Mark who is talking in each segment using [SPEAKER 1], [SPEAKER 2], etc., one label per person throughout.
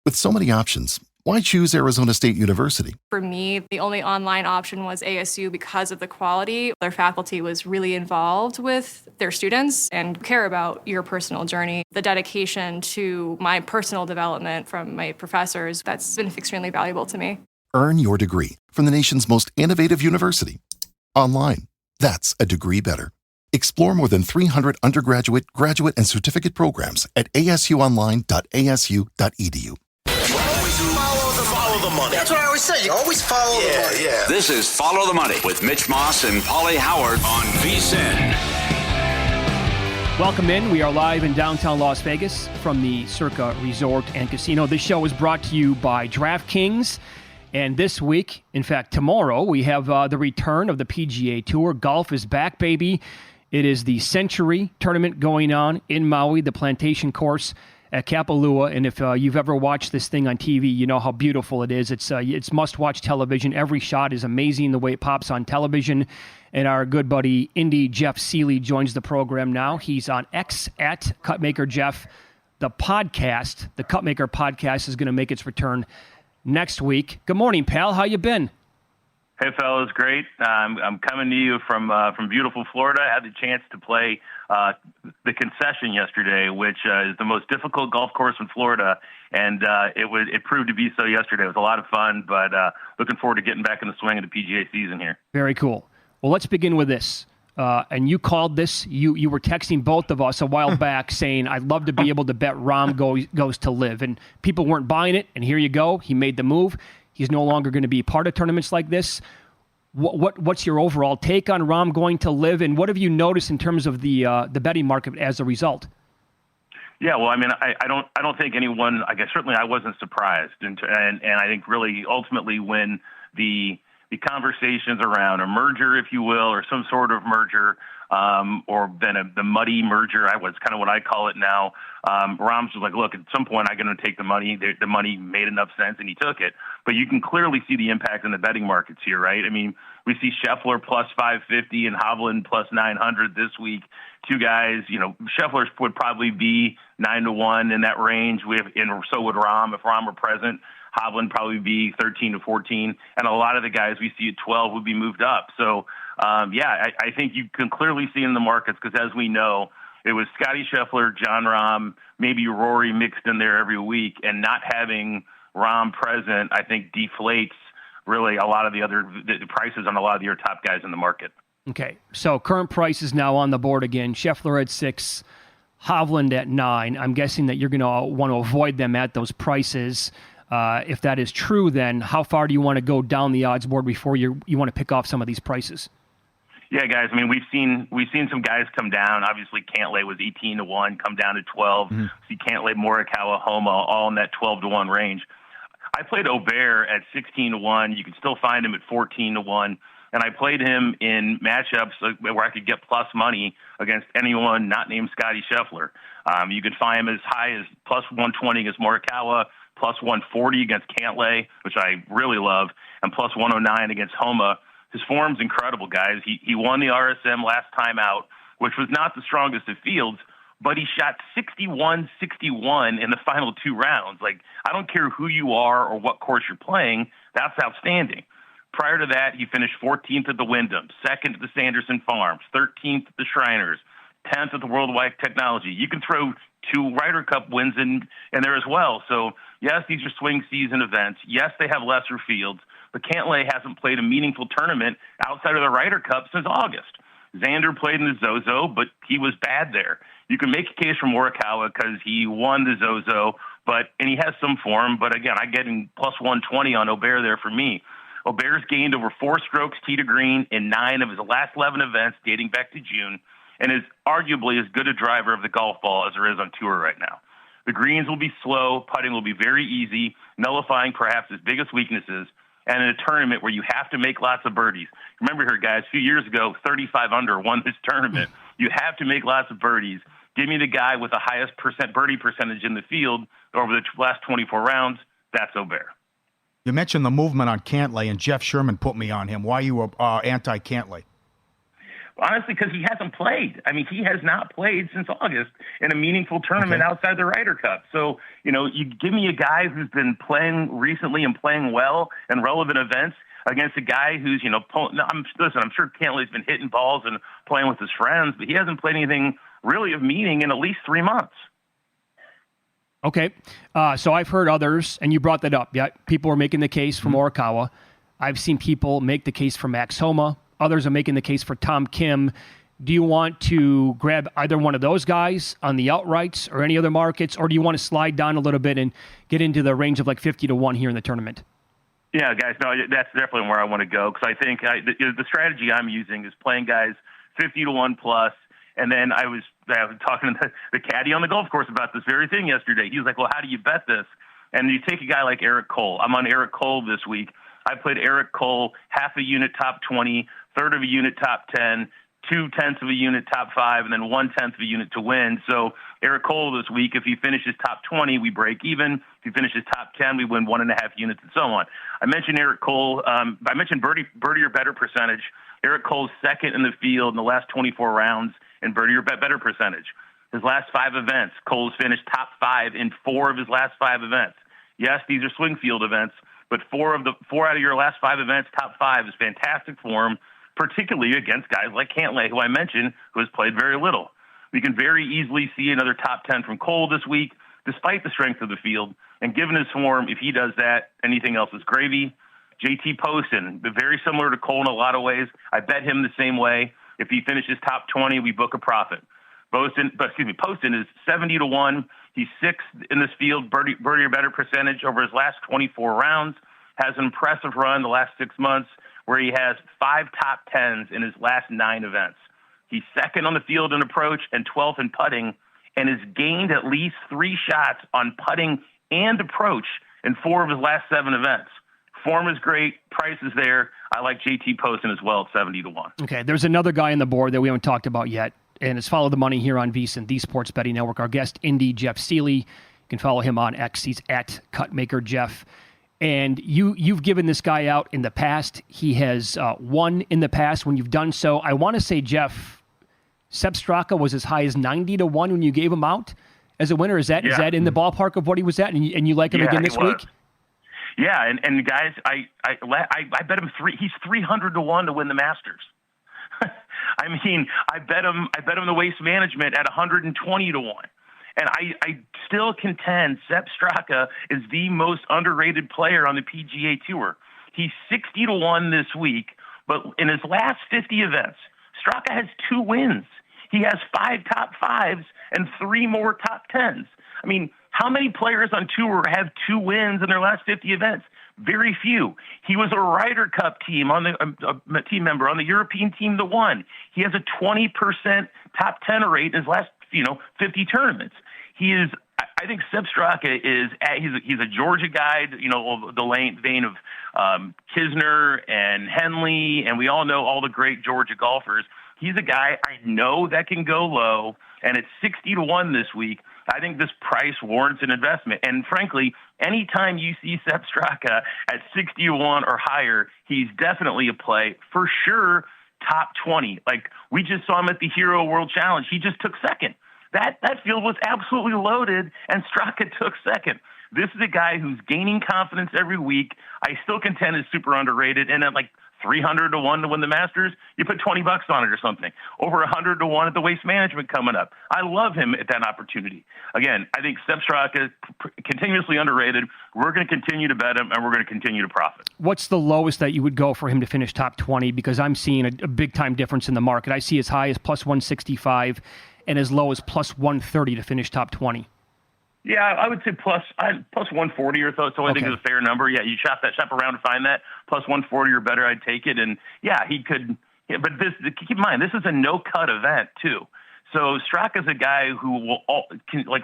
[SPEAKER 1] With so many options, why choose Arizona State University?
[SPEAKER 2] For me, the only online option was ASU because of the quality. Their faculty was really involved with their students and care about your personal journey. The dedication to my personal development from my professors, that's been extremely valuable to me.
[SPEAKER 1] Earn your degree from the nation's most innovative university. Online. That's a degree better. Explore more than 300 undergraduate, graduate, and certificate programs at asuonline.asu.edu.
[SPEAKER 3] Follow the money.
[SPEAKER 4] That's what I always say. You always follow the money.
[SPEAKER 3] Yeah.
[SPEAKER 5] This is Follow the Money with Mitch Moss and Pauly Howard on VSiN.
[SPEAKER 6] Welcome in. We are live in downtown Las Vegas from the Circa Resort and Casino. This show is brought to you by DraftKings. And this week, in fact, tomorrow, we have the return of the PGA Tour. Golf is back, baby. It is the Century Tournament going on in Maui, the Plantation Course at Kapalua. And if you've ever watched this thing on TV, you know how beautiful it is. It's must-watch television. Every shot is amazing the way it pops on television. And our good buddy, Indy Jeff Sealey, joins the program now. He's on X at Cutmaker Jeff. The podcast, the Cutmaker podcast, is going to make its return next week. Good morning, pal. How you been?
[SPEAKER 7] Hey, fellas, great. I'm coming to you from beautiful Florida. I had the chance to play the Concession yesterday, which is the most difficult golf course in Florida, and it proved to be so yesterday. It was a lot of fun, but looking forward to getting back in the swing of the PGA season here.
[SPEAKER 6] Very cool. Well, let's begin with this. And you called this. You were texting both of us a while back saying, I'd love to be able to bet Rahm goes to live. And people weren't buying it, and here you go. He made the move. He's no longer going to be part of tournaments like this. What's your overall take on Rahm going to live, and what have you noticed in terms of the betting market as a result?
[SPEAKER 7] Yeah, well, I mean, I don't think anyone. I guess certainly I wasn't surprised, and I think really ultimately when the conversations around a merger, if you will, or some sort of merger, or then the muddy merger, was kind of what I call it now. Rahm's was like, look, at some point I'm going to take the money. The money made enough sense, and he took it. But you can clearly see the impact in the betting markets here, right? I mean, we see Scheffler plus 550 and Hovland plus 900 this week. Two guys, Scheffler would probably be 9-1 in that range. And so would Rahm if Rahm were present. Hovland probably be 13-14, and a lot of the guys we see at 12 would be moved up. So, I think you can clearly see in the markets because, as we know, it was Scotty Scheffler, Jon Rahm, maybe Rory mixed in there every week, and not having Rahm present, I think, deflates really a lot of the prices on a lot of your top guys in the market.
[SPEAKER 6] Okay, so current price is now on the board again. Scheffler at 6, Hovland at 9. I'm guessing that you're going to want to avoid them at those prices. If that is true, then how far do you want to go down the odds board before you want to pick off some of these prices?
[SPEAKER 7] Yeah, guys. I mean, we've seen some guys come down. Obviously, Cantlay was 18-1, come down to 12. Mm-hmm. See Cantlay, Morikawa, Homa, all in that 12-1 range. I played Aubert at 16-1. You can still find him at 14-1. And I played him in matchups where I could get plus money against anyone not named Scotty Scheffler. You could find him as high as plus 120 against Morikawa, plus 140 against Cantlay, which I really love, and plus 109 against Homa. His form's incredible, guys. He won the RSM last time out, which was not the strongest of fields, but he shot 61-61 in the final two rounds. Like, I don't care who you are or what course you're playing, that's outstanding. Prior to that, he finished 14th at the Wyndham, 2nd at the Sanderson Farms, 13th at the Shriners, 10th at the Worldwide Technology. You can throw 2 Ryder Cup wins in there as well. So, yes, these are swing season events. Yes, they have lesser fields, but Cantlay hasn't played a meaningful tournament outside of the Ryder Cup since August. Xander played in the Zozo, but he was bad there. You can make a case for Morikawa because he won the Zozo, and he has some form. But again, I'm getting plus 120 on Aubert there for me. Aubert's gained over 4 strokes tee to green in 9 of his last 11 events dating back to June, and is arguably as good a driver of the golf ball as there is on tour right now. The greens will be slow, putting will be very easy, nullifying perhaps his biggest weaknesses, and in a tournament where you have to make lots of birdies. Remember here, guys, a few years ago, 35 under won this tournament. You have to make lots of birdies. Give me the guy with the highest birdie percentage in the field over the last 24 rounds. That's Aubert.
[SPEAKER 8] You mentioned the movement on Cantlay, and Jeff Sherman put me on him. Why you were anti-Cantlay?
[SPEAKER 7] Honestly, because he hasn't played. I mean, he has not played since August in a meaningful tournament outside the Ryder Cup. So, you give me a guy who's been playing recently and playing well in relevant events against a guy who's, I'm sure Cantlay's been hitting balls and playing with his friends, but he hasn't played anything really of meaning in at least 3 months.
[SPEAKER 6] Okay. So I've heard others, and you brought that up. Yeah, people are making the case for Morikawa. I've seen people make the case for Max Homa. Others are making the case for Tom Kim. Do you want to grab either one of those guys on the outrights or any other markets, or do you want to slide down a little bit and get into the range of like 50-1 here in the tournament? Yeah,
[SPEAKER 7] guys, no, that's definitely where I want to go, because I think the strategy I'm using is playing guys 50-1 plus. And then I was talking to the caddy on the golf course about this very thing yesterday. He was like, well, how do you bet this? And you take a guy like Eric Cole. I'm on Eric Cole this week. I played Eric Cole half a unit top 20, third of a unit top 10, 0.2 of a unit top 5, and then 1/10 of a unit to win. So Eric Cole this week, if he finishes top 20, we break even. If he finishes top 10, we win 1.5 units and so on. I mentioned Eric Cole. I mentioned birdie or better percentage. Eric Cole's second in the field in the last 24 rounds in birdie or better percentage. His last 5 events, Cole's finished top 5 in 4 of his last 5 events. Yes, these are swing field events, but 4 out of your last 5 events, top 5 is fantastic form, particularly against guys like Cantlay, who I mentioned, who has played very little. We can very easily see another top 10 from Cole this week, despite the strength of the field. And given his form, if he does that, anything else is gravy. JT Poston, very similar to Cole in a lot of ways. I bet him the same way. If he finishes top 20, we book a profit. Poston is 70-1. He's 6th in this field, birdie or better percentage over his last 24 rounds. Has an impressive run the last 6 months where he has 5 top 10s in his last 9 events. He's 2nd on the field in approach and 12th in putting, and has gained at least 3 shots on putting and approach in 4 of his last 7 events. Form is great. Price is there. I like JT Poston as well at 70-1.
[SPEAKER 6] Okay, there's another guy on the board that we haven't talked about yet, and it's Follow the Money here on VSiN, the Sports Betting Network. Our guest, Indy Jeff Sealey. You can follow him on X. He's at CutmakerJeff. And you've given this guy out in the past. He has won in the past when you've done so. I want to say, Jeff, Sepp Straka was as high as 90-1 when you gave him out as a winner. Is that in the ballpark of what he was at? And you like him again this week?
[SPEAKER 7] Yeah, and guys, I bet him he's 300-1 to win the Masters. I mean, I bet him the Waste Management at 120-1. And I still contend Sepp Straka is the most underrated player on the PGA Tour. He's 60-1 this week, but in his last 50 events, Straka has 2 wins. He has 5 top 5s and 3 more top 10s. I mean, how many players on tour have 2 wins in their last 50 events? Very few. He was a Ryder Cup team team member on the European team that won. He has a 20% top 10 rate in his last 50 tournaments. He is. I think Sepp Straka is. He's a Georgia guy. The vein of Kisner and Henley, and we all know all the great Georgia golfers. He's a guy I know that can go low, and it's 60-1 this week. I think this price warrants an investment. And frankly, anytime you see Sepp Straka at 60-1 or higher, he's definitely a play. For sure, top 20. Like, we just saw him at the Hero World Challenge. He just took second. That field was absolutely loaded, and Straka took second. This is a guy who's gaining confidence every week. I still contend is super underrated. And at like 300-1 to win the Masters, you put $20 on it or something. Over 100-1 at the Waste Management coming up. I love him at that opportunity. Again, I think Sepp Straka is continuously underrated. We're going to continue to bet him, and we're going to continue to profit.
[SPEAKER 6] What's the lowest that you would go for him to finish top 20? Because I'm seeing a big-time difference in the market. I see as high as plus 165 and as low as plus 130 to finish top 20.
[SPEAKER 7] Yeah, I would say plus 140 or so. So I think is a fair number. Yeah, you shop around to find that plus 140 or better. I'd take it. And yeah, he could. Yeah, but keep in mind, this is a no-cut event too. So Straka's a guy who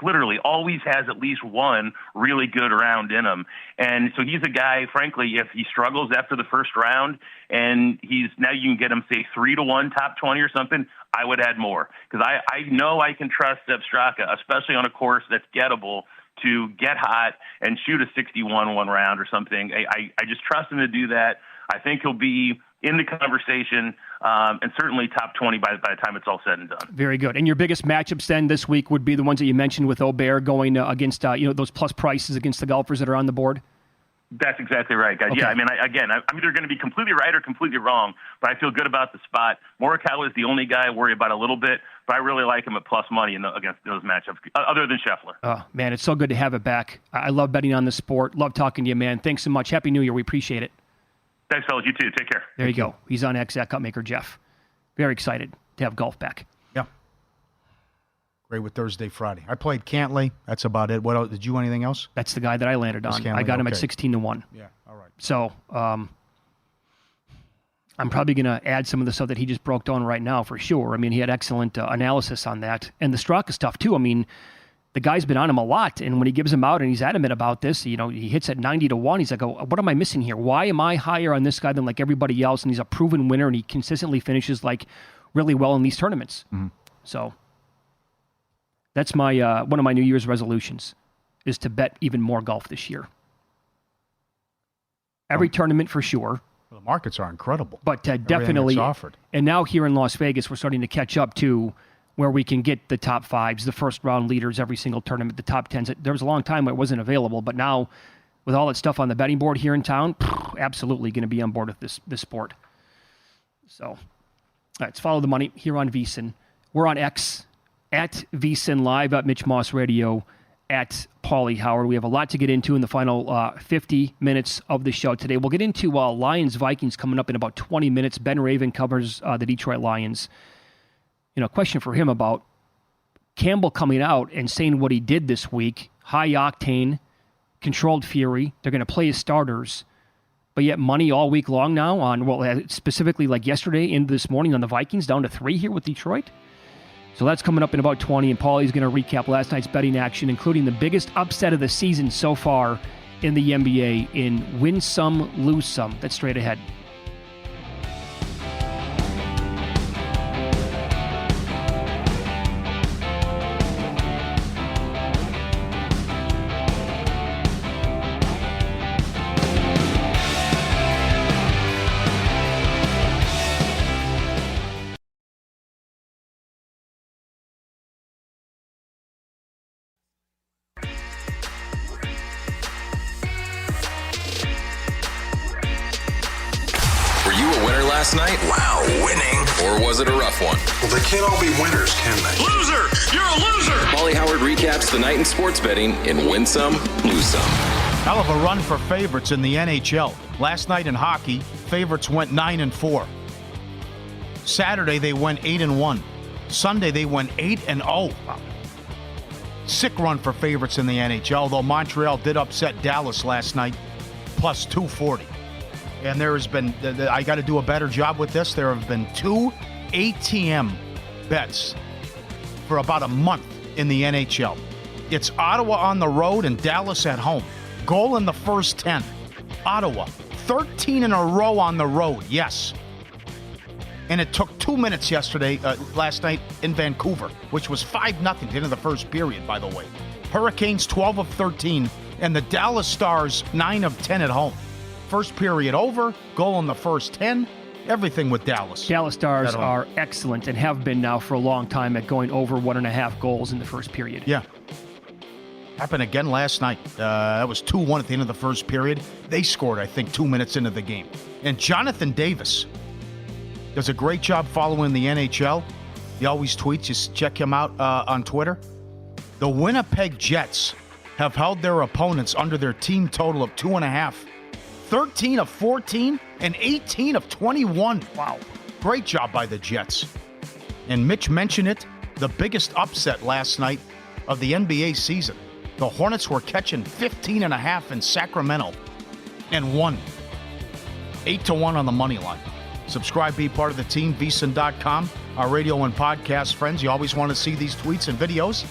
[SPEAKER 7] literally always has at least one really good round in him. And so he's a guy, frankly, if he struggles after the first round and you can get him, say, 3-1 top 20 or something, I would add more. Because I know I can trust Sepp Straka, especially on a course that's gettable, to get hot and shoot a 61 one round or something. I just trust him to do that. I think he'll be in the conversation, and certainly top 20 by the time it's all said and done.
[SPEAKER 6] Very good. And your biggest matchups then this week would be the ones that you mentioned with Aubert going against those plus prices against the golfers that are on the board?
[SPEAKER 7] That's exactly right, guys.
[SPEAKER 6] Okay.
[SPEAKER 7] Yeah, I mean, I'm either going to be completely right or completely wrong, but I feel good about the spot. Morikawa is the only guy I worry about a little bit, but I really like him at plus money against those matchups, other than Scheffler.
[SPEAKER 6] Oh, man, it's so good to have it back. I love betting on the sport. Love talking to you, man. Thanks so much. Happy New Year. We appreciate it.
[SPEAKER 7] Thanks, fellas. You too. Take care.
[SPEAKER 6] There you go. He's on X at Cupmaker Jeff. Very excited to have golf back.
[SPEAKER 8] Yeah. Great with Thursday, Friday. I played Cantley. That's about it. What else? Did you do anything else?
[SPEAKER 6] That's the guy that I landed on.
[SPEAKER 8] Cantley?
[SPEAKER 6] I got him at
[SPEAKER 8] Okay.
[SPEAKER 6] 16-1.
[SPEAKER 8] Yeah, all right.
[SPEAKER 6] So I'm probably going to add some of the stuff that he just broke down right now for sure. I mean, he had excellent analysis on that. And the Straka stuff, too. I mean, the guy's been on him a lot. And when he gives him out and he's adamant about this, he hits at 90-1. He's like, oh, what am I missing here? Why am I higher on this guy than like everybody else? And he's a proven winner, and he consistently finishes like really well in these tournaments. Mm-hmm. So that's my one of my New Year's resolutions is to bet even more golf this year. Every tournament for sure.
[SPEAKER 8] Well, the markets are incredible.
[SPEAKER 6] But definitely
[SPEAKER 8] offered.
[SPEAKER 6] And now here in Las Vegas, we're starting to catch up to where we can get the top fives, the first round leaders every single tournament, the top tens. There was a long time where it wasn't available, but now with all that stuff on the betting board here in town, absolutely going to be on board with this sport. So, all right, let's follow the money here on VSiN. We're on X at VSiN Live, at Mitch Moss Radio, at Pauly Howard. We have a lot to get into in the final 50 minutes of the show today. We'll get into Lions-Vikings coming up in about 20 minutes. Ben Raven covers the Detroit Lions. Question for him about Campbell coming out and saying what he did this week. High octane, controlled fury. They're going to play his starters. But yet money all week long now on, specifically like yesterday into this morning on the Vikings, down to 3 here with Detroit. So that's coming up in about 20, and Pauly's going to recap last night's betting action, including the biggest upset of the season so far in the NBA in win some, lose some. That's straight ahead.
[SPEAKER 9] Last night?
[SPEAKER 3] Wow, winning.
[SPEAKER 9] Or was it a rough one?
[SPEAKER 3] Well, they can't all be winners, can they?
[SPEAKER 5] Loser! You're a loser!
[SPEAKER 9] Pauly Howard recaps the night in sports betting in Win Some, Lose Some.
[SPEAKER 8] Hell of a run for favorites in the NHL. Last night in hockey, favorites went 9-4. Saturday, they went 8-1. Sunday, they went 8-0. Sick run for favorites in the NHL, though Montreal did upset Dallas last night, plus 240. And there has been, I got to do a better job with this, there have been 2 ATM bets for about a month in the NHL. It's Ottawa on the road and Dallas at home. Goal in the first 10. Ottawa, 13 in a row on the road, yes. And it took 2 minutes last night in Vancouver, which was 5-0 at the end of the first period, by the way. Hurricanes 12 of 13, and the Dallas Stars 9 of 10 at home. First period over, goal in the first 10, everything with Dallas.
[SPEAKER 6] Dallas Stars are excellent and have been now for a long time at going over 1.5 goals in the first period.
[SPEAKER 8] Yeah. Happened again last night. That was 2-1 at the end of the first period. They scored, I think, 2 minutes into the game. And Jonathan Davis does a great job following the NHL. He always tweets. Just check him out on Twitter. The Winnipeg Jets have held their opponents under their team total of 2.5. 13 of 14 and 18 of 21. Wow. Great job by the Jets. And Mitch mentioned it, the biggest upset last night of the NBA season. The Hornets were catching 15.5 in Sacramento and won. 8-1 on the money line. Subscribe, be part of the team, VSiN.com. Our radio and podcast friends, you always want to see these tweets and videos.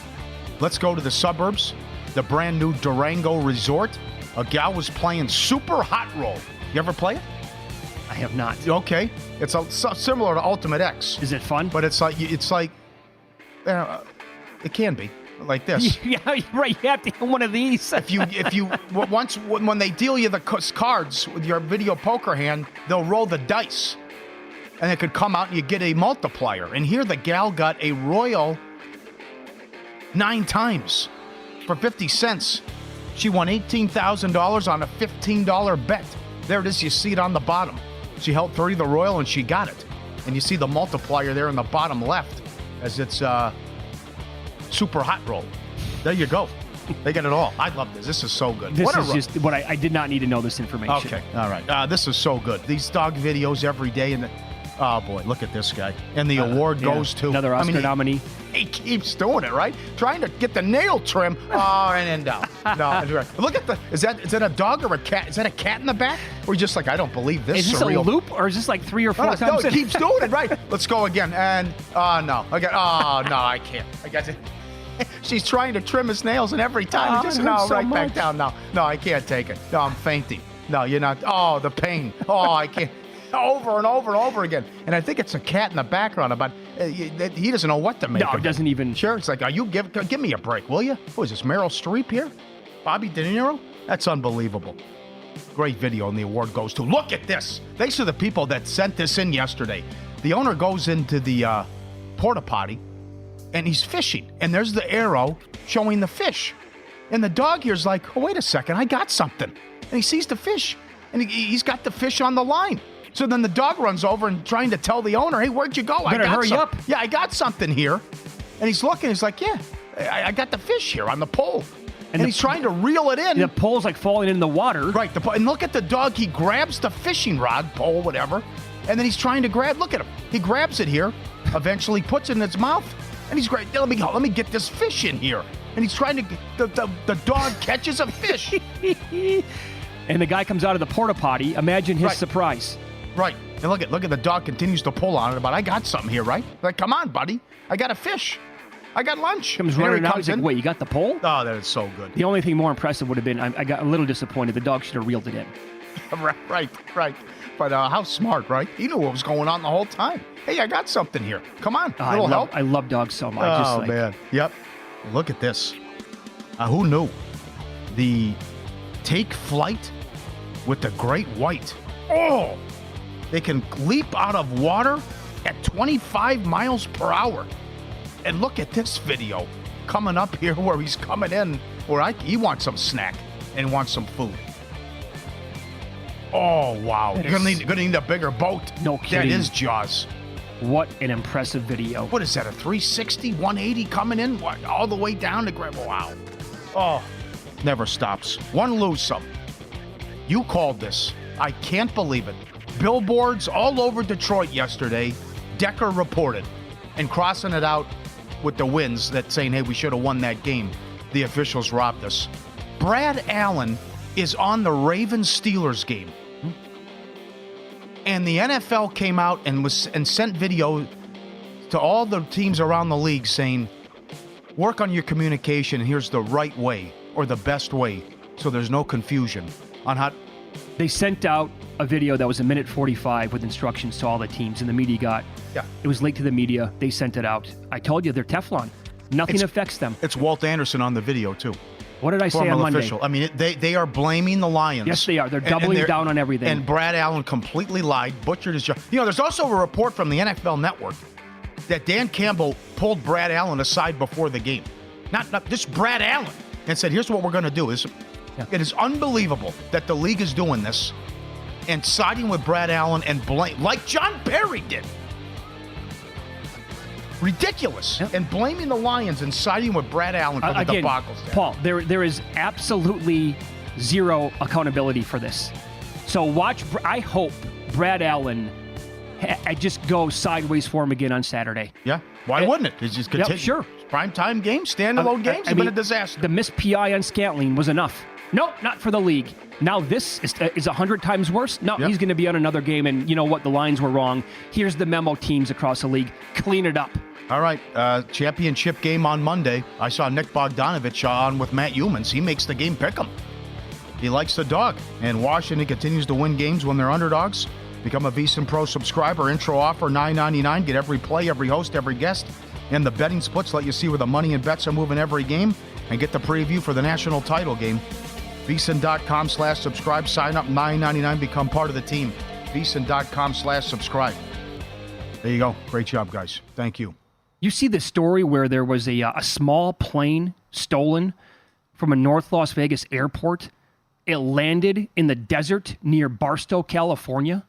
[SPEAKER 8] Let's go to the suburbs, the brand new Durango Resort. A gal was playing Super Hot Roll. You ever play it?
[SPEAKER 6] I have not.
[SPEAKER 8] Okay. It's similar to Ultimate X.
[SPEAKER 6] Is it fun?
[SPEAKER 8] But it can be. like this.
[SPEAKER 6] Yeah, right. You have to have one of these.
[SPEAKER 8] When they deal you the cards with your video poker hand, they'll roll the dice, and it could come out and you get a multiplier. And here the gal got a royal 9 times for 50 cents. She won $18,000 on a $15 bet. There it is. You see it on the bottom. She held 30 the royal and she got it. And you see the multiplier there in the bottom left as it's super hot roll. There you go. They got it all. I love this. This is so good.
[SPEAKER 6] This is just what I did not need to know this information.
[SPEAKER 8] Okay. All right. This is so good. These dog videos every day. And oh, boy, look at this guy. And the award goes to
[SPEAKER 6] another Oscar nominee.
[SPEAKER 8] He keeps doing it, right? Trying to get the nail trim. Oh, and then down. No, look at is that a dog or a cat? Is that a cat in the back? Or just like, I don't believe this.
[SPEAKER 6] Is this
[SPEAKER 8] surreal.
[SPEAKER 6] a loop or is this like 3 or 4 times?
[SPEAKER 8] No, it keeps doing it, right? Let's go again. And, no. No, I can't. I got it. She's trying to trim his nails, and every time back down. No, I can't take it. No, I'm fainting. No, you're not. Oh, the pain. Oh, I can't. Over and over and over again. And I think it's a cat in the background, but he doesn't know what to make.
[SPEAKER 6] No, it doesn't even.
[SPEAKER 8] Sure, it's like, give me a break, will you? Who is this, Meryl Streep here? Bobby De Niro? That's unbelievable. Great video, and the award goes to, look at this. Thanks to the people that sent this in yesterday. The owner goes into the porta potty, and he's fishing, and there's the arrow showing the fish. And the dog here's like, oh, wait a second, I got something. And he sees the fish, and he's got the fish on the line. So then the dog runs over and trying to tell the owner, hey, where'd you go?
[SPEAKER 6] I got hurry up.
[SPEAKER 8] Yeah, I got something here. And he's looking, he's like, yeah, I got the fish here on the pole. And he's trying to reel it in.
[SPEAKER 6] The pole's like falling in the water.
[SPEAKER 8] Right, and look at the dog. He grabs the fishing rod, pole, whatever, and then he's trying to look at him. He grabs it here, eventually puts it in its mouth, and he's great. Let me get this fish in here. And he's trying to, the dog catches a fish.
[SPEAKER 6] And the guy comes out of the porta potty. Imagine his surprise.
[SPEAKER 8] Right. And look at the dog continues to pull on it, but I got something here, right? Like, come on, buddy. I got a fish. I got lunch.
[SPEAKER 6] Comes running out. He's like, wait, you got the pole?
[SPEAKER 8] Oh, that is so good.
[SPEAKER 6] The only thing more impressive would have been, I got a little disappointed. The dog should have reeled it in.
[SPEAKER 8] Right. But how smart, right? He knew what was going on the whole time. Hey, I got something here. Come on, little help.
[SPEAKER 6] I love dogs so much.
[SPEAKER 8] Oh, man. Yep. Look at this. Who knew? The take flight with the great white. Oh! They can leap out of water at 25 miles per hour. And look at this video coming up here where he's coming in where he wants some snack and wants some food. Oh, wow. You're going to need a bigger boat.
[SPEAKER 6] No kidding.
[SPEAKER 8] That is Jaws.
[SPEAKER 6] What an impressive video.
[SPEAKER 8] What is that, a 360, 180 coming in? What, all the way down to grab? Wow. Oh, never stops. One lose some. You called this. I can't believe it. Billboards all over Detroit yesterday. Decker reported. And crossing it out with the wins that saying, hey, we should have won that game. The officials robbed us. Brad Allen is on the Ravens-Steelers game. And the NFL came out and sent video to all the teams around the league saying, work on your communication, and here's the right way or the best way so there's no confusion on how.
[SPEAKER 6] They sent out a video that was 1:45 with instructions to all the teams, and the media got.
[SPEAKER 8] Yeah.
[SPEAKER 6] It was leaked to the media. They sent it out. I told you, they're Teflon. Nothing affects them.
[SPEAKER 8] It's Walt Anderson on the video, too.
[SPEAKER 6] What did I say on Monday?
[SPEAKER 8] Official. I mean, they are blaming the Lions.
[SPEAKER 6] Yes, they are. They're doubling down on everything.
[SPEAKER 8] And Brad Allen completely lied, butchered his job. You know, there's also a report from the NFL Network that Dan Campbell pulled Brad Allen aside before the game. Not just Brad Allen. And said, here's what we're going to do. It is unbelievable that the league is doing this and siding with Brad Allen and blame, like John Perry did. Ridiculous. Yep. And blaming the Lions and siding with Brad Allen for the debacles.
[SPEAKER 6] Paul, there is absolutely zero accountability for this. So I hope Brad Allen just goes sideways for him again on Saturday.
[SPEAKER 8] Yeah. Why wouldn't it? It's just continue.
[SPEAKER 6] Yep, sure.
[SPEAKER 8] Primetime games, standalone games, it's been a disaster.
[SPEAKER 6] The missed PI on Scantling was enough. Nope, not for the league. Now this is 100 times worse. No, He's going to be on another game, and you know what? The lines were wrong. Here's the memo, teams across the league. Clean it up.
[SPEAKER 8] All right, championship game on Monday. I saw Nick Bogdanovich on with Matt Humans. He makes the game pick 'em. He likes the dog, and Washington continues to win games when they're underdogs. Become a VSiN Pro subscriber. Intro offer $9.99. Get every play, every host, every guest. And the betting splits let you see where the money and bets are moving every game and get the preview for the national title game. VSiN.com/subscribe. Sign up, $9.99. Become part of the team. VSiN.com/subscribe. There you go. Great job, guys. Thank you.
[SPEAKER 6] You see the story where there was a small plane stolen from a North Las Vegas airport. It landed in the desert near Barstow, California,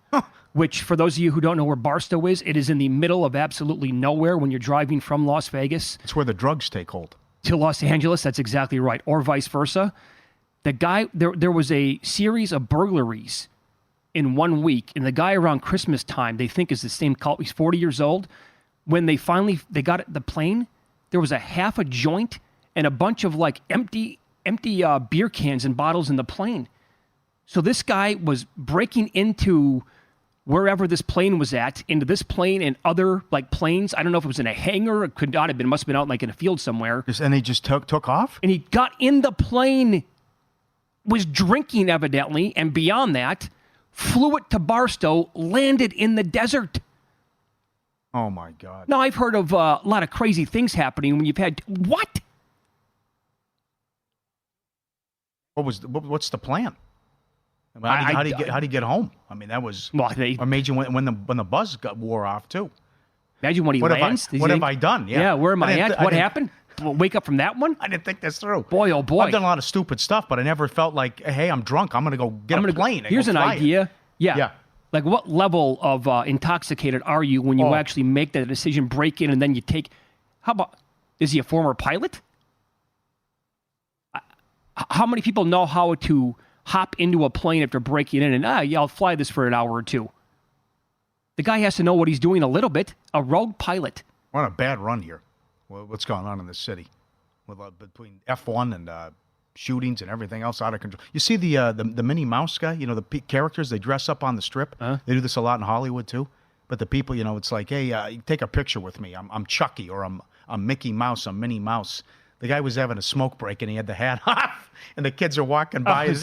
[SPEAKER 6] which, for those of you who don't know where Barstow is, it is in the middle of absolutely nowhere when you're driving from Las Vegas.
[SPEAKER 8] It's where the drugs take hold.
[SPEAKER 6] To Los Angeles, that's exactly right, or vice versa. The guy, there was a series of burglaries in 1 week, and the guy around Christmas time, they think is the same cult. He's 40 years old. When they got the plane, there was a half a joint and a bunch of like empty beer cans and bottles in the plane. So this guy was breaking into wherever this plane was at, into this plane and other like planes. I don't know if it was in a hangar. It could not have been. It must have been out like in a field somewhere.
[SPEAKER 8] And he just took off?
[SPEAKER 6] And he got in the plane, was drinking evidently, and beyond that, flew it to Barstow, landed in the desert.
[SPEAKER 8] Oh, my God.
[SPEAKER 6] Now, I've heard of a lot of crazy things happening when you've had... What?
[SPEAKER 8] What's the plan? How do you get home? I mean, that was...
[SPEAKER 6] Well,
[SPEAKER 8] imagine when the buzz wore off, too.
[SPEAKER 6] Imagine when he lands.
[SPEAKER 8] What have I done?
[SPEAKER 6] Yeah, where am I at? What happened? We'll wake up from that one?
[SPEAKER 8] I didn't think this through.
[SPEAKER 6] Boy, oh boy.
[SPEAKER 8] I've done a lot of stupid stuff, but I never felt like, hey, I'm drunk. I'm going to go get a plane.
[SPEAKER 6] Here's an idea.
[SPEAKER 8] Yeah.
[SPEAKER 6] Like, what level of intoxicated are you when you actually make that decision, break in, and then you take... How about... Is he a former pilot? How many people know how to hop into a plane after breaking in and, I'll fly this for an hour or two? The guy has to know what he's doing a little bit. A rogue pilot.
[SPEAKER 8] We're on a bad run here. What's going on in this city? Between F1 and... shootings and everything else out of control. You see the Minnie Mouse guy, the characters, they dress up on the strip. They do this a lot in Hollywood too. But the people, it's like, hey, take a picture with me. I'm Chucky, or I'm Mickey Mouse, I'm Minnie Mouse. The guy was having a smoke break and he had the hat off, and the kids are walking by. He's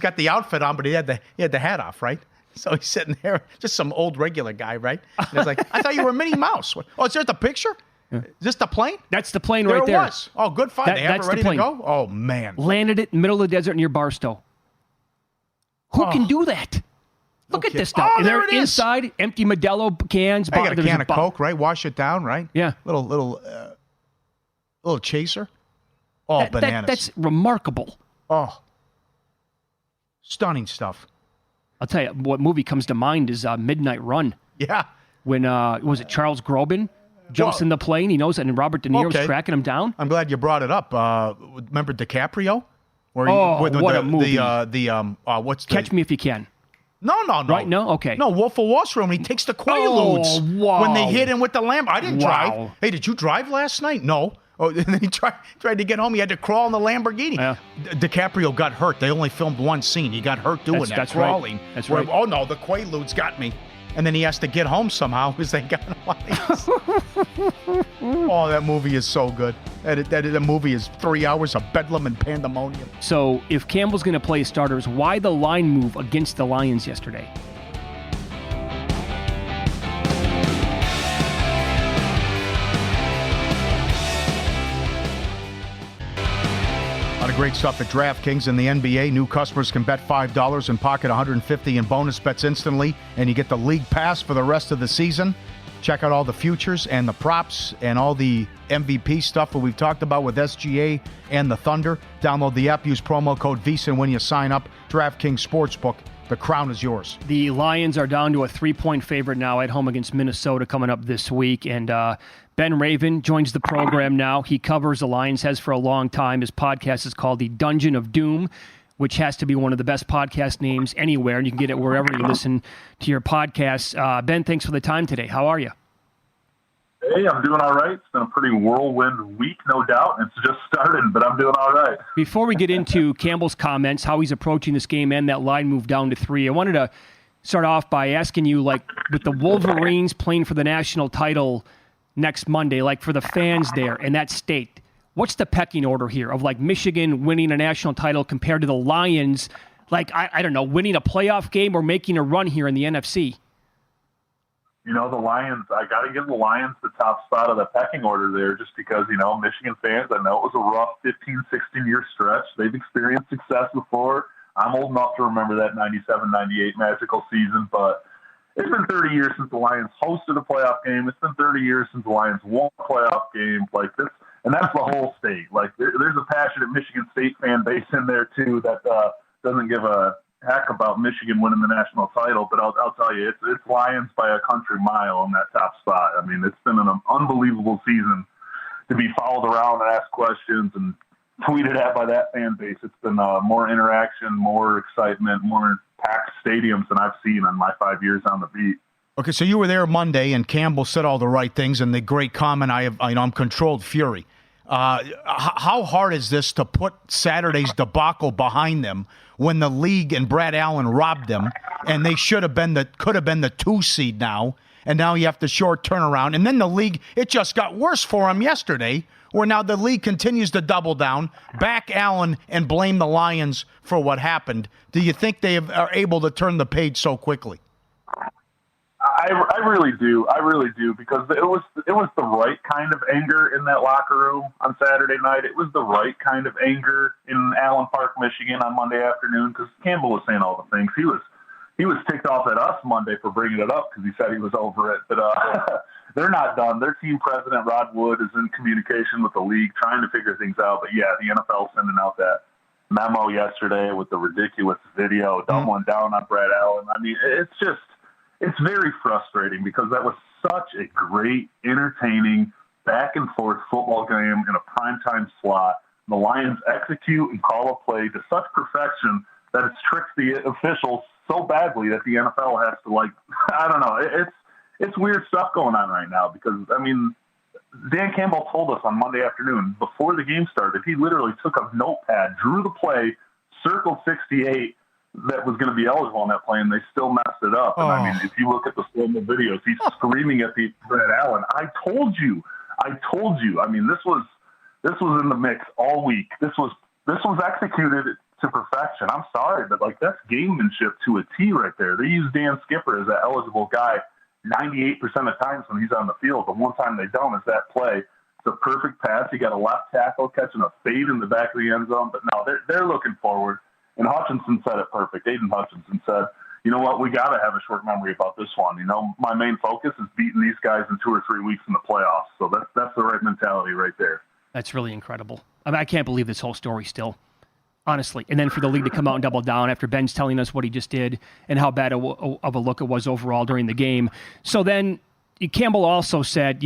[SPEAKER 8] got the outfit on, but he had the hat off, right? So he's sitting there, just some old regular guy, right? And he's like, I thought you were Minnie Mouse. Oh, is there the picture? Is this the plane?
[SPEAKER 6] That's the plane right there.
[SPEAKER 8] There it was. Oh, good find. They have it ready to go? Oh, man.
[SPEAKER 6] Landed it in the middle of the desert near Barstow. Who can do that? Look at this stuff.
[SPEAKER 8] Oh, there it is.
[SPEAKER 6] Inside, empty Modelo cans.
[SPEAKER 8] I got a can of Coke, right? Wash it down, right?
[SPEAKER 6] Yeah.
[SPEAKER 8] Little chaser. Oh, bananas.
[SPEAKER 6] That's remarkable.
[SPEAKER 8] Oh. Stunning stuff.
[SPEAKER 6] I'll tell you, what movie comes to mind is Midnight Run.
[SPEAKER 8] Yeah.
[SPEAKER 6] When, was it Charles Grodin? Jumps in the plane, he knows it, and Robert De Niro's tracking him down.
[SPEAKER 8] I'm glad you brought it up. Remember DiCaprio?
[SPEAKER 6] What a movie.
[SPEAKER 8] What's
[SPEAKER 6] Catch Me If You Can.
[SPEAKER 8] No.
[SPEAKER 6] Right? No? Okay.
[SPEAKER 8] No, Wolf of Wall Street, when he takes the Quaaludes.
[SPEAKER 6] Wow.
[SPEAKER 8] When they hit him with the Lambo. I didn't drive. Hey, did you drive last night? No. Oh, and then he tried to get home. He had to crawl in the Lamborghini.
[SPEAKER 6] Yeah.
[SPEAKER 8] DiCaprio got hurt. They only filmed one scene. He got hurt doing that, crawling.
[SPEAKER 6] Right. That's right.
[SPEAKER 8] Oh, no, the Quaaludes got me. And then he has to get home somehow because they got him. Oh, that movie is so good. That movie is 3 hours of bedlam and pandemonium.
[SPEAKER 6] So if Campbell's going to play starters, why the line move against the Lions yesterday?
[SPEAKER 8] A lot of great stuff at DraftKings in the NBA. New customers can bet $5 and pocket $150 in bonus bets instantly, and you get the league pass for the rest of the season. Check out all the futures and the props and all the MVP stuff that we've talked about with SGA and the Thunder. Download the app, use promo code VSiN when you sign up. DraftKings Sportsbook, the crown is yours.
[SPEAKER 6] The Lions are down to a 3-point favorite now at home against Minnesota coming up this week, and Ben Raven joins the program now. He covers the Lions, has for a long time. His podcast is called The Dungeon of Doom, which has to be one of the best podcast names anywhere, and you can get it wherever you listen to your podcasts. Ben, thanks for the time today. How are you?
[SPEAKER 10] Hey, I'm doing all right. It's been a pretty whirlwind week, no doubt. It's just started, but I'm doing all right.
[SPEAKER 6] Before we get into Campbell's comments, how he's approaching this game and that line move down to 3, I wanted to start off by asking you, like, with the Wolverines playing for the national title next Monday, like for the fans there in that state, what's the pecking order here of like Michigan winning a national title compared to the Lions, like, I don't know, winning a playoff game or making a run here in the NFC?
[SPEAKER 10] the Lions, I got to give the Lions the top spot of the pecking order there just because, Michigan fans, I know it was a rough 15, 16-year stretch. They've experienced success before. I'm old enough to remember that 97, 98 magical season, but it's been 30 years since the Lions hosted a playoff game. It's been 30 years since the Lions won a playoff game like this. And that's the whole state. Like, there's a passionate Michigan State fan base in there, too, that doesn't give a heck about Michigan winning the national title. But I'll tell you, it's Lions by a country mile on that top spot. I mean, it's been an unbelievable season to be followed around and asked questions and tweeted at by that fan base. It's been more interaction, more excitement, more packed stadiums than I've seen in my 5 years on the beat.
[SPEAKER 8] Okay, so you were there Monday, and Campbell said all the right things, and the great comment, I'm controlled fury. How hard is this to put Saturday's debacle behind them when the league and Brad Allen robbed them, and they could have been the 2 seed now, and now you have to short turnaround, and then the league, it just got worse for them yesterday, where now the league continues to double down, back Allen, and blame the Lions for what happened. Do you think they are able to turn the page so quickly?
[SPEAKER 10] I really do. I really do, because it was the right kind of anger in that locker room on Saturday night. It was the right kind of anger in Allen Park, Michigan on Monday afternoon, because Campbell was saying all the things. He was ticked off at us Monday for bringing it up because he said he was over it. But they're not done. Their team president, Rod Wood, is in communication with the league trying to figure things out. But, yeah, the NFL sending out that memo yesterday with the ridiculous video, doubling down on Brad Allen. I mean, it's very frustrating because that was such a great, entertaining, back-and-forth football game in a primetime slot. The Lions execute and call a play to such perfection that it's tricked the officials so badly that the NFL has to, I don't know. It's weird stuff going on right now because, I mean, Dan Campbell told us on Monday afternoon, before the game started, he literally took a notepad, drew the play, circled 68, that was going to be eligible on that play, and they still messed it up. And I mean, if you look at the slow-mo videos, he's screaming at Brad Allen, I told you. I mean, this was in the mix all week. This was executed to perfection. I'm sorry, but that's gamemanship to a T right there. They use Dan Skipper as that eligible guy 98% of times when he's on the field. The one time they don't is that play. It's a perfect pass. He got a left tackle catching a fade in the back of the end zone. But no, they're looking forward. And Hutchinson said it perfect. Aiden Hutchinson said, you know what, we got to have a short memory about this one. My main focus is beating these guys in 2 or 3 weeks in the playoffs. So that's the right mentality right there.
[SPEAKER 6] That's really incredible. I mean, I can't believe this whole story still, honestly. And then for the league to come out and double down after Ben's telling us what he just did and how bad of a look it was overall during the game. So then Campbell also said,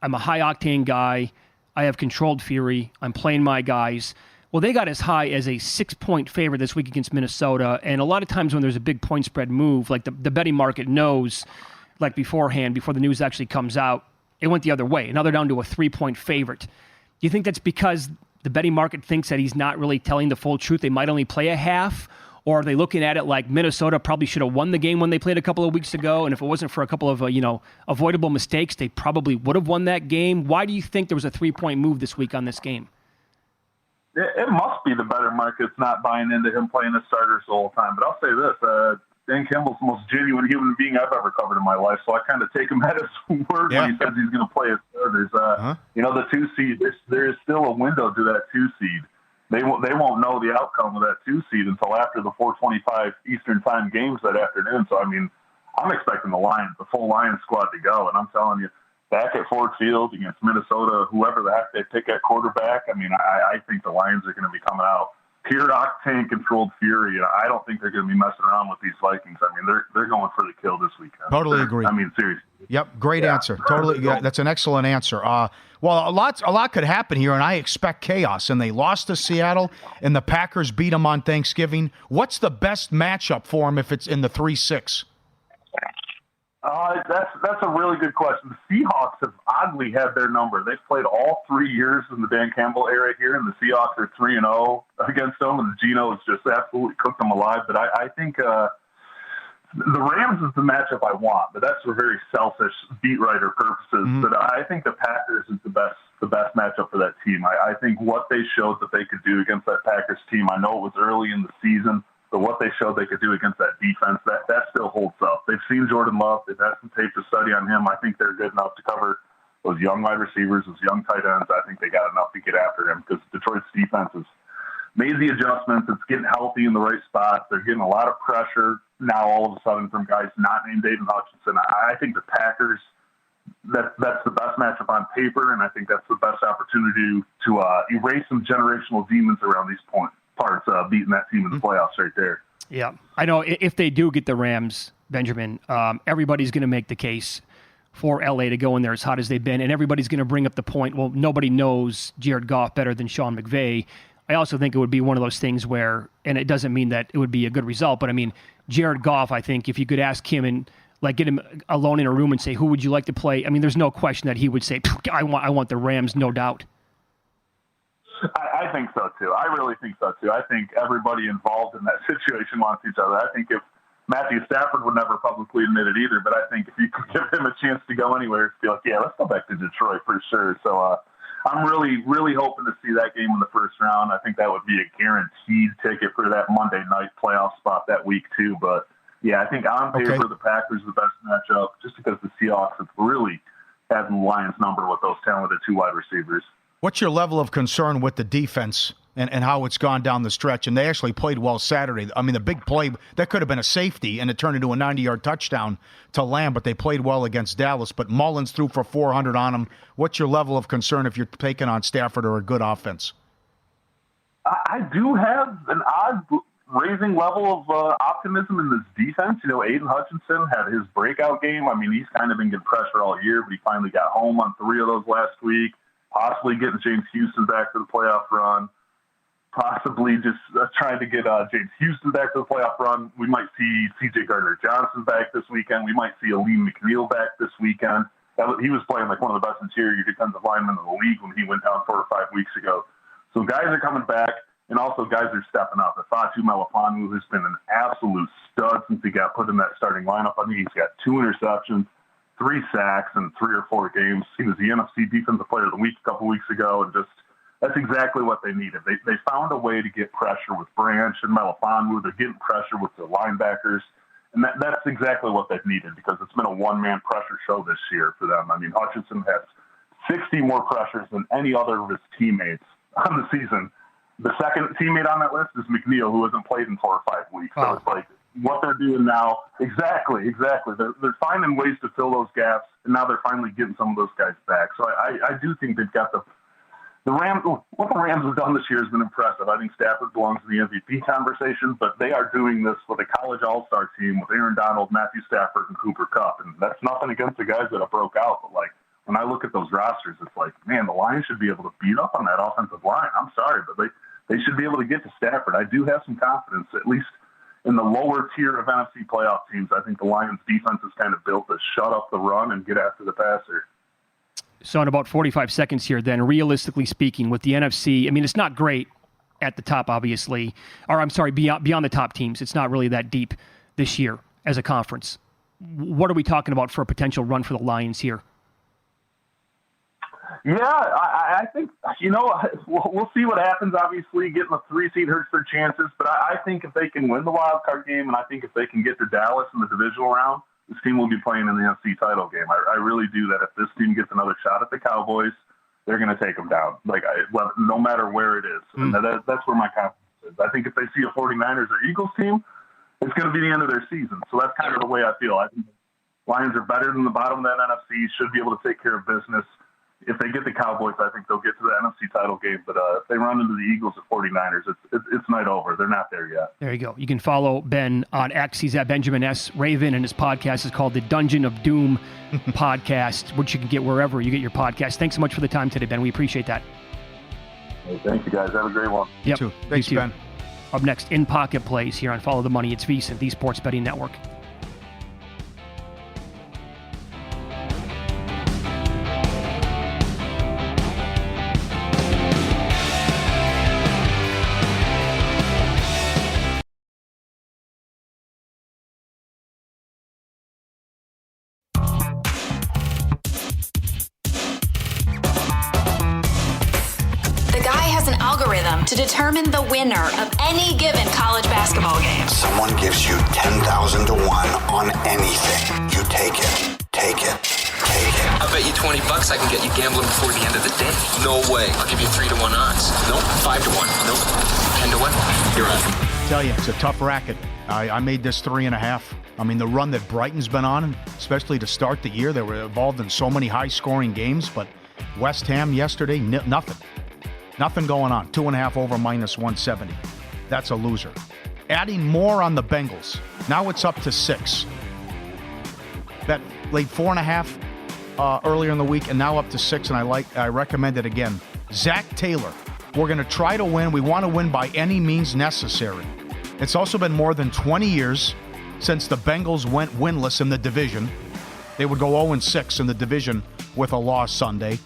[SPEAKER 6] I'm a high-octane guy. I have controlled fury. I'm playing my guys. Well, they got as high as a 6-point favorite this week against Minnesota. And a lot of times when there's a big point spread move, like the betting market knows, like beforehand, before the news actually comes out, it went the other way. Now they're down to a 3-point favorite. Do you think that's because the betting market thinks that he's not really telling the full truth? They might only play a half? Or are they looking at it like Minnesota probably should have won the game when they played a couple of weeks ago? And if it wasn't for a couple of, avoidable mistakes, they probably would have won that game. Why do you think there was a 3-point move this week on this game?
[SPEAKER 10] It must be the better market's not buying into him playing the starters the whole time. But I'll say this, Dan Campbell's the most genuine human being I've ever covered in my life, so I kind of take him at his word when he says he's going to play his starters. The 2 seed, there is still a window to that 2 seed. They won't know the outcome of that 2 seed until after the 4:25 Eastern Time games that afternoon. So, I mean, I'm expecting the full Lions squad to go, and I'm telling you, back at Ford Field against Minnesota, whoever the heck they pick at quarterback, I mean, I think the Lions are going to be coming out pure octane controlled fury. I don't think they're going to be messing around with these Vikings. I mean, they're going for the kill this weekend.
[SPEAKER 8] Totally agree.
[SPEAKER 10] I mean, seriously.
[SPEAKER 8] Yep, great answer. Totally, that's an excellent answer. Well, a lot could happen here, and I expect chaos. And they lost to Seattle, and the Packers beat them on Thanksgiving. What's the best matchup for them if it's in the 3-6?
[SPEAKER 10] That's a really good question. The Seahawks have oddly had their number. They've played all 3 years in the Dan Campbell era here, and the Seahawks are 3-0 against them, and Geno has just absolutely cooked them alive. But I think the Rams is the matchup I want, but that's for very selfish beat writer purposes. But I think the Packers is the best matchup for that team. I think what they showed that they could do against that Packers team, I know it was early in the season, but what they showed they could do against that defense, that still holds up. They've seen Jordan Love. They've had some tape to study on him. I think they're good enough to cover those young wide receivers, those young tight ends. I think they got enough to get after him because Detroit's defense has made the adjustments. It's getting healthy in the right spots. They're getting a lot of pressure now all of a sudden from guys not named Aiden Hutchinson. I think the Packers, that's the best matchup on paper, and I think that's the best opportunity to erase some generational demons around these parts, beating that team in the playoffs right there.
[SPEAKER 6] Yeah, I know if they do get the Rams, Benjamin, everybody's going to make the case for LA to go in there as hot as they've been, and everybody's going to bring up the point, well, nobody knows Jared Goff better than Sean McVay. I also think it would be one of those things where, and it doesn't mean that it would be a good result, but I mean, Jared Goff, I think if you could ask him and like get him alone in a room and say, who would you like to play? I mean, there's no question that he would say, I want the Rams, no doubt.
[SPEAKER 10] I think so, too. I really think so, too. I think everybody involved in that situation wants each other. I think if Matthew Stafford would never publicly admit it either, but I think if you could give him a chance to go anywhere, it'd be like, yeah, let's go back to Detroit for sure. So I'm really, really hoping to see that game in the first round. I think that would be a guaranteed ticket for that Monday night playoff spot that week, too. But, yeah, I think on paper the Packers are the best matchup just because the Seahawks have really had the Lions number with those talented two wide receivers.
[SPEAKER 8] What's your level of concern with the defense and how it's gone down the stretch? And they actually played well Saturday. I mean, the big play, that could have been a safety, and it turned into a 90-yard touchdown to Lamb, but they played well against Dallas. But Mullins threw for 400 on them. What's your level of concern if you're taking on Stafford or a good offense?
[SPEAKER 10] I do have an odd raising level of optimism in this defense. You know, Aiden Hutchinson had his breakout game. I mean, he's kind of been getting pressure all year, but he finally got home on 3 of those last week. Possibly getting James Houston back to the playoff run. Possibly just trying to get James Houston back to the playoff run. We might see C.J. Gardner-Johnson back this weekend. We might see Aleem McNeil back this weekend. He was playing like one of the best interior defensive linemen in the league when he went down 4 or 5 weeks ago. So guys are coming back, and also guys are stepping up. Fatu Melifonwu, who's been an absolute stud since he got put in that starting lineup. I think he's got 2 interceptions, 3 sacks in 3 or 4 games. He was the NFC Defensive Player of the Week a couple weeks ago, and just that's exactly what they needed. They found a way to get pressure with Branch and Melifonwu. They're getting pressure with the linebackers, and that's exactly what they've needed because it's been a one-man pressure show this year for them. I mean, Hutchinson has 60 more pressures than any other of his teammates on the season. The second teammate on that list is McNeil, who hasn't played in 4 or 5 weeks. So it's like, what they're doing now, exactly. They're finding ways to fill those gaps, and now they're finally getting some of those guys back. So I do think they've got the Rams. What the Rams have done this year has been impressive. I think Stafford belongs in the MVP conversation, but they are doing this with a college all-star team with Aaron Donald, Matthew Stafford, and Cooper Kupp, and that's nothing against the guys that have broke out. But like when I look at those rosters, it's like, man, the Lions should be able to beat up on that offensive line. I'm sorry, but they should be able to get to Stafford. I do have some confidence, at least in the lower tier of NFC playoff teams. I think the Lions defense is kind of built to shut up the run and get after the passer.
[SPEAKER 6] So in about 45 seconds here, then, realistically speaking, with the NFC, I mean, it's not great at the top, obviously. Or, I'm sorry, beyond the top teams. It's not really that deep this year as a conference. What are we talking about for a potential run for the Lions here?
[SPEAKER 10] Yeah, I think, we'll see what happens. Obviously, getting a 3 seed hurts their chances, but I think if they can win the wild card game, and I think if they can get to Dallas in the divisional round, this team will be playing in the NFC title game. I really do that. If this team gets another shot at the Cowboys, they're going to take them down, no matter where it is. And that's where my confidence is. I think if they see a 49ers or Eagles team, it's going to be the end of their season. So that's kind of the way I feel. I think Lions are better than the bottom of that NFC, should be able to take care of business. If they get the Cowboys, I think they'll get to the NFC title game. But if they run into the Eagles or 49ers, it's night over. They're not there yet.
[SPEAKER 6] There you go. You can follow Ben on X. He's at Benjamin S. Raven, and his podcast is called the Dungeon of Doom podcast, which you can get wherever you get your podcast. Thanks so much for the time today, Ben. We appreciate that.
[SPEAKER 10] Hey, thank you, guys. Have a great one.
[SPEAKER 6] Yep.
[SPEAKER 8] You too. Thanks, Ben.
[SPEAKER 6] Up next, In Pocket Plays here on Follow the Money. It's VSiN, the Sports Betting Network.
[SPEAKER 11] to determine the winner of any given college basketball game.
[SPEAKER 3] Someone gives you 10,000 to 1 on anything. You take it. Take it. Take it.
[SPEAKER 12] I bet you $20 I can get you gambling before the end of the day. No way. I'll give you 3-1 odds. Nope. 5-1. Nope. 10-1. You're on.
[SPEAKER 8] Tell you, it's a tough racket. I made this 3.5. I mean, the run that Brighton's been on, especially to start the year, they were involved in so many high-scoring games, but West Ham yesterday, nothing. Nothing going on. 2.5 over -170. That's a loser. Adding more on the Bengals. Now it's up to 6. Bet laid 4.5 earlier in the week, and now up to 6, and I recommend it again. Zach Taylor. We're going to try to win. We want to win by any means necessary. It's also been more than 20 years since the Bengals went winless in the division. They would go 0-6 in the division with a loss Sunday.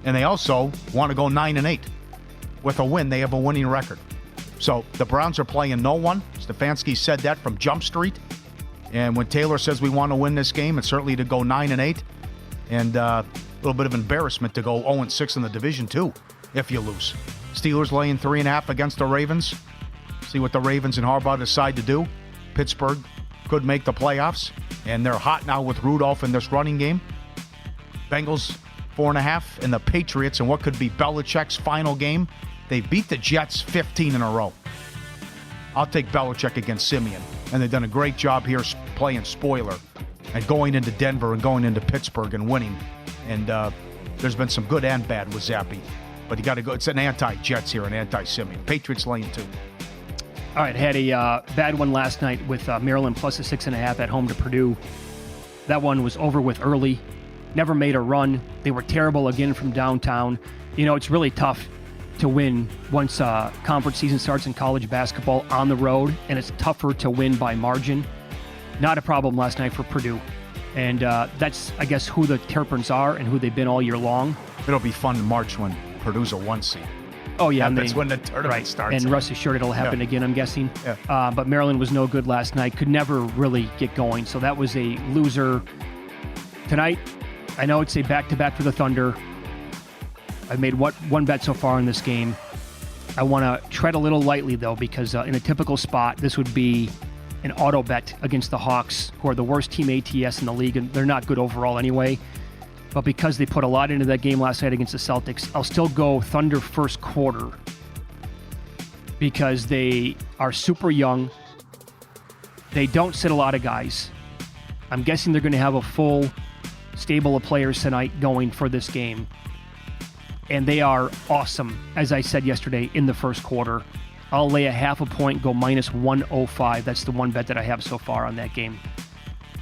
[SPEAKER 8] And they also want to go 9-8. With a win, they have a winning record. So the Browns are playing no one. Stefanski said that from Jump Street. And when Taylor says we want to win this game, it's certainly to go 9-8. And a little bit of embarrassment to go 0-6 in the division, too, if you lose. Steelers laying 3.5 against the Ravens. See what the Ravens and Harbaugh decide to do. Pittsburgh could make the playoffs, and they're hot now with Rudolph in this running game. Bengals 4.5, and the Patriots in what could be Belichick's final game. They beat the Jets 15 in a row. I'll take Belichick against Simeon, and they've done a great job here playing spoiler and going into Denver and going into Pittsburgh and winning. And there's been some good and bad with Zappe. But you got to go. It's an anti-Jets here, an anti-Simeon. Patriots laying 2.
[SPEAKER 6] All right, had a bad one last night with Maryland plus a 6.5 at home to Purdue. That one was over with early. Never made a run. They were terrible again from downtown. You know, it's really tough to win once conference season starts in college basketball on the road, and it's tougher to win by margin. Not a problem last night for Purdue. And that's, I guess, who the Terrapins are and who they've been all year long.
[SPEAKER 8] It'll be fun in March when Purdue's a 1 seed.
[SPEAKER 6] Oh, yeah.
[SPEAKER 8] That's when the tournament starts.
[SPEAKER 6] And Russ is sure it'll happen again, I'm guessing.
[SPEAKER 8] Yeah.
[SPEAKER 6] But Maryland was no good last night. Could never really get going. So that was a loser. Tonight, I know it's a back-to-back for the Thunder. I've made one bet so far in this game. I want to tread a little lightly, though, because in a typical spot, this would be an auto bet against the Hawks, who are the worst team ATS in the league, and they're not good overall anyway. But because they put a lot into that game last night against the Celtics, I'll still go Thunder first quarter because they are super young. They don't sit a lot of guys. I'm guessing they're going to have a full stable of players tonight going for this game. And they are awesome, as I said yesterday, in the first quarter. I'll lay a half a point, go -105. That's the one bet that I have so far on that game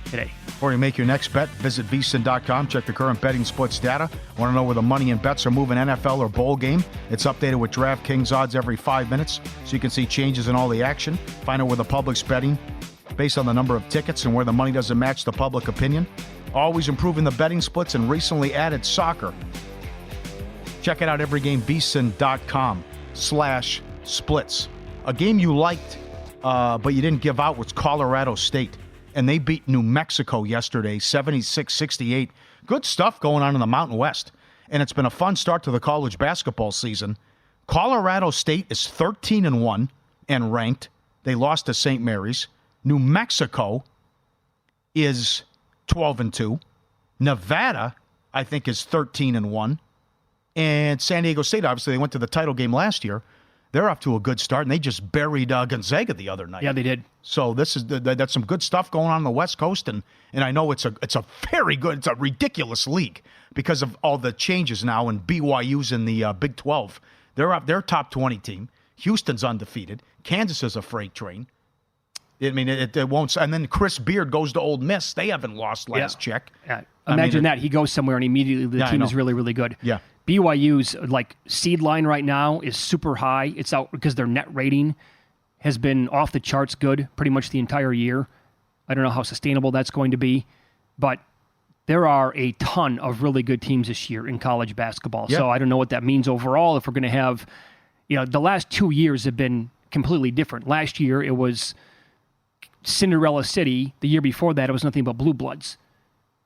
[SPEAKER 6] today.
[SPEAKER 8] Before you make your next bet, visit vsin.com. Check the current betting splits data. Want to know where the money and bets are moving, NFL or bowl game? It's updated with DraftKings odds every 5 minutes, so you can see changes in all the action. Find out where the public's betting based on the number of tickets and where the money doesn't match the public opinion. Always improving the betting splits and recently added soccer. Check it out every game, vsin.com/splits. A game you liked, but you didn't give out was Colorado State. And they beat New Mexico yesterday, 76-68. Good stuff going on in the Mountain West. And it's been a fun start to the college basketball season. Colorado State is 13-1 and ranked. They lost to St. Mary's. New Mexico is 12-2. Nevada, I think, is 13-1. And San Diego State, obviously, they went to the title game last year. They're off to a good start, and they just buried Gonzaga the other night.
[SPEAKER 6] Yeah, they did.
[SPEAKER 8] So that's some good stuff going on the West Coast, and I know it's a very good, it's a ridiculous league because of all the changes now, and BYU's in the Big 12. They're up, they're top 20 team. Houston's undefeated. Kansas is a freight train. I mean, it won't. And then Chris Beard goes to Ole Miss. They haven't lost last check.
[SPEAKER 6] Yeah. Imagine that. He goes somewhere, and immediately the team is really, really good.
[SPEAKER 8] Yeah.
[SPEAKER 6] BYU's seed line right now is super high. It's out because their net rating has been off the charts good pretty much the entire year. I don't know how sustainable that's going to be, but there are a ton of really good teams this year in college basketball.
[SPEAKER 8] Yeah.
[SPEAKER 6] So I don't know what that means overall. If we're going to have, the last 2 years have been completely different. Last year it was Cinderella City. The year before that it was nothing but blue bloods.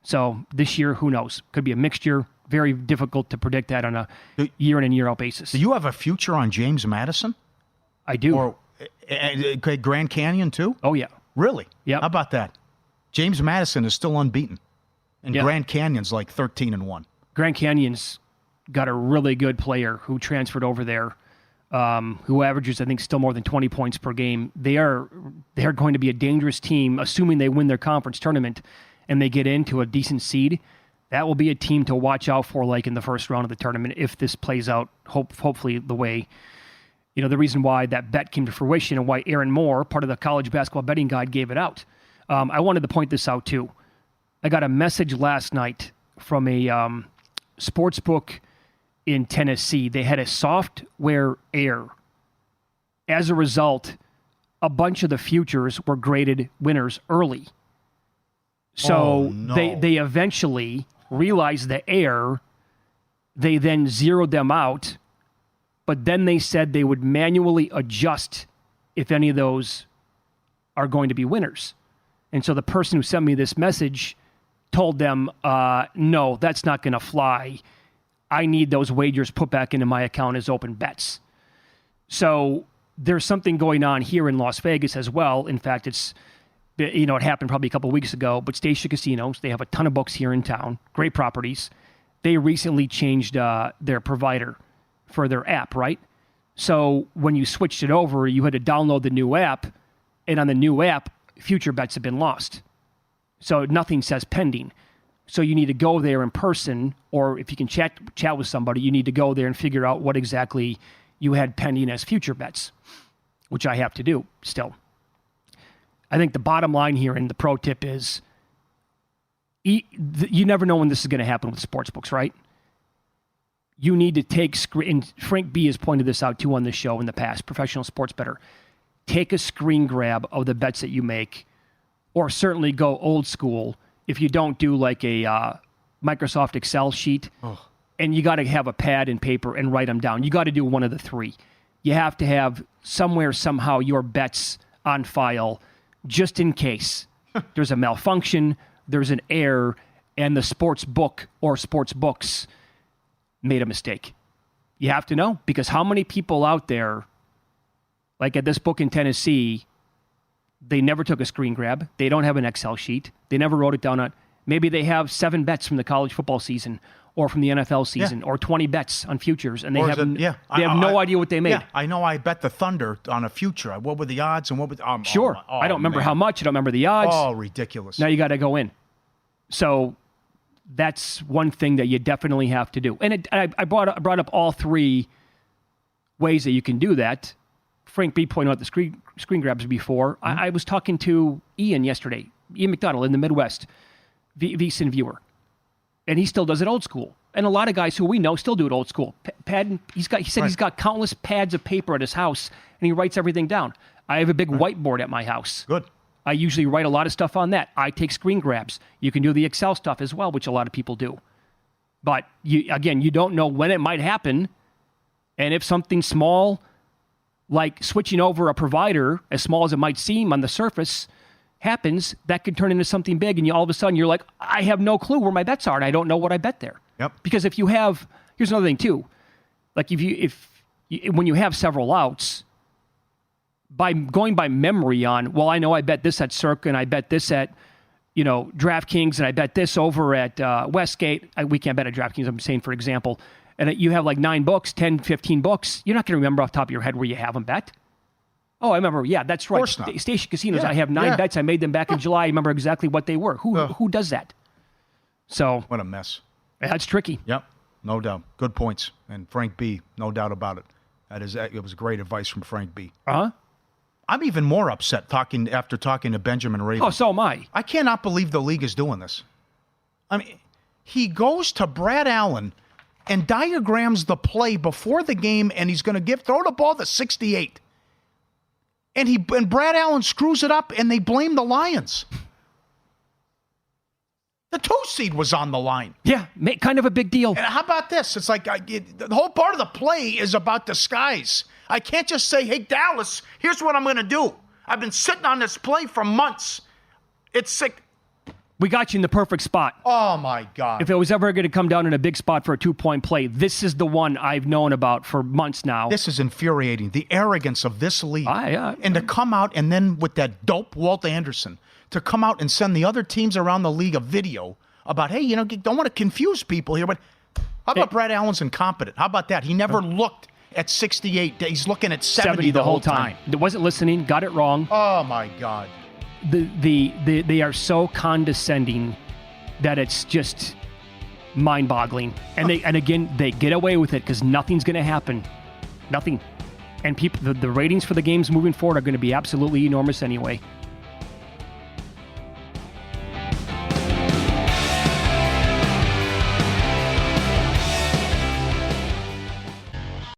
[SPEAKER 6] So this year, who knows? Could be a mixture. very difficult to predict that on a year in and year out basis.
[SPEAKER 8] Do you have a future on James Madison?
[SPEAKER 6] I do.
[SPEAKER 8] Or Grand Canyon too?
[SPEAKER 6] Oh yeah.
[SPEAKER 8] Really?
[SPEAKER 6] Yeah.
[SPEAKER 8] How about that? James Madison is still unbeaten, and Grand Canyon's like 13-1.
[SPEAKER 6] Grand Canyon's got a really good player who transferred over there, who averages, I think, still more than 20 points per game. They're going to be a dangerous team, assuming they win their conference tournament and they get into a decent seed. That will be a team to watch out for, like in the first round of the tournament, if this plays out, hopefully the way, the reason why that bet came to fruition and why Aaron Moore, part of the college basketball betting guide, gave it out. I wanted to point this out, too. I got a message last night from a sports book in Tennessee. They had a software error. As a result, a bunch of the futures were graded winners early. So they eventually realized the error. They then zeroed them out, but then they said they would manually adjust if any of those are going to be winners. And so the person who sent me this message told them, no, that's not going to fly. I need those wagers put back into my account as open bets. So there's something going on here in Las Vegas as well. In fact, it happened probably a couple of weeks ago, but Station Casinos, they have a ton of books here in town, great properties. They recently changed their provider for their app, right? So when you switched it over, you had to download the new app, and on the new app, future bets have been lost. So nothing says pending. So you need to go there in person, or if you can chat with somebody, you need to go there and figure out what exactly you had pending as future bets, which I have to do still. I think the bottom line here and the pro tip is you never know when this is going to happen with sports books, right? You need to take and Frank B has pointed this out too on this show in the past, professional sports bettor. Take a screen grab of the bets that you make, or certainly go old school if you don't do like a Microsoft Excel sheet, and you got to have a pad and paper and write them down. You got to do one of the three. You have to have somewhere, somehow, your bets on file just in case there's a malfunction, there's an error, and the sports book or sports books made a mistake. You have to know, because how many people out there, like at this book in Tennessee, they never took a screen grab. They don't have an Excel sheet. They never wrote it down on. Maybe they have 7 bets from the college football season or from the NFL season or 20 bets on futures, and they have no idea what they made.
[SPEAKER 8] Yeah, I know I bet the Thunder on a future. What were the odds and what were the...
[SPEAKER 6] Sure. I don't remember how much. I don't remember the odds.
[SPEAKER 8] Oh, ridiculous.
[SPEAKER 6] Now you got to go in. So that's one thing that you definitely have to do. And I brought up all 3 ways that you can do that. Frank B pointed out the screen grabs before. Mm-hmm. I was talking to Ian yesterday, Ian McDonald in the Midwest, VSiN viewer, and he still does it old school. And a lot of guys who we know still do it old school. He said he's got countless pads of paper at his house, and he writes everything down. I have a big whiteboard at my house.
[SPEAKER 8] Good.
[SPEAKER 6] I usually write a lot of stuff on that. I take screen grabs. You can do the Excel stuff as well, which a lot of people do. But you don't know when it might happen, and if something small, like switching over a provider, as small as it might seem on the surface, happens, that could turn into something big, and all of a sudden you're like, I have no clue where my bets are, and I don't know what I bet there.
[SPEAKER 8] Yep.
[SPEAKER 6] Because if you have, here's another thing too, like when you have several outs, by going by memory on, well, I know I bet this at Circa, and I bet this at, DraftKings, and I bet this over at Westgate. We can't bet at DraftKings, I'm saying for example. And you have like 9 books, 10, 15 books. You're not going to remember off the top of your head where you have them bet. Oh, I remember. Yeah, that's right. Station Casinos. Yeah, I have 9 bets. I made them back in July. I remember exactly what they were. Who does that? So
[SPEAKER 8] what a mess.
[SPEAKER 6] That's tricky.
[SPEAKER 8] Yep, no doubt. Good points. And Frank B, no doubt about it. It was great advice from Frank B.
[SPEAKER 6] Uh-huh.
[SPEAKER 8] I'm even more upset after talking to Benjamin Raven.
[SPEAKER 6] Oh, so am I.
[SPEAKER 8] I cannot believe the league is doing this. I mean, he goes to Brad Allen and diagrams the play before the game, and he's going to throw the ball to 68. And Brad Allen screws it up, and they blame the Lions. The 2 seed was on the line.
[SPEAKER 6] Yeah, kind of a big deal.
[SPEAKER 8] And how about this? It's like the whole part of the play is about disguise. I can't just say, hey, Dallas, here's what I'm going to do. I've been sitting on this play for months. It's sick.
[SPEAKER 6] We got you in the perfect spot.
[SPEAKER 8] Oh, my God.
[SPEAKER 6] If it was ever going to come down in a big spot for a 2-point play, this is the one I've known about for months now.
[SPEAKER 8] This is infuriating. The arrogance of this league.
[SPEAKER 6] Yeah.
[SPEAKER 8] And to come out and then with that dope Walt Anderson, to come out and send the other teams around the league a video about, hey, you don't want to confuse people here, but how about Brad Allen's incompetent? How about that? He never looked at 68. He's looking at 70 the whole time.
[SPEAKER 6] He wasn't listening, got it wrong.
[SPEAKER 8] Oh, my God.
[SPEAKER 6] They are so condescending that it's just mind-boggling. And again, they get away with it because nothing's going to happen. Nothing. And the ratings for the games moving forward are going to be absolutely enormous anyway.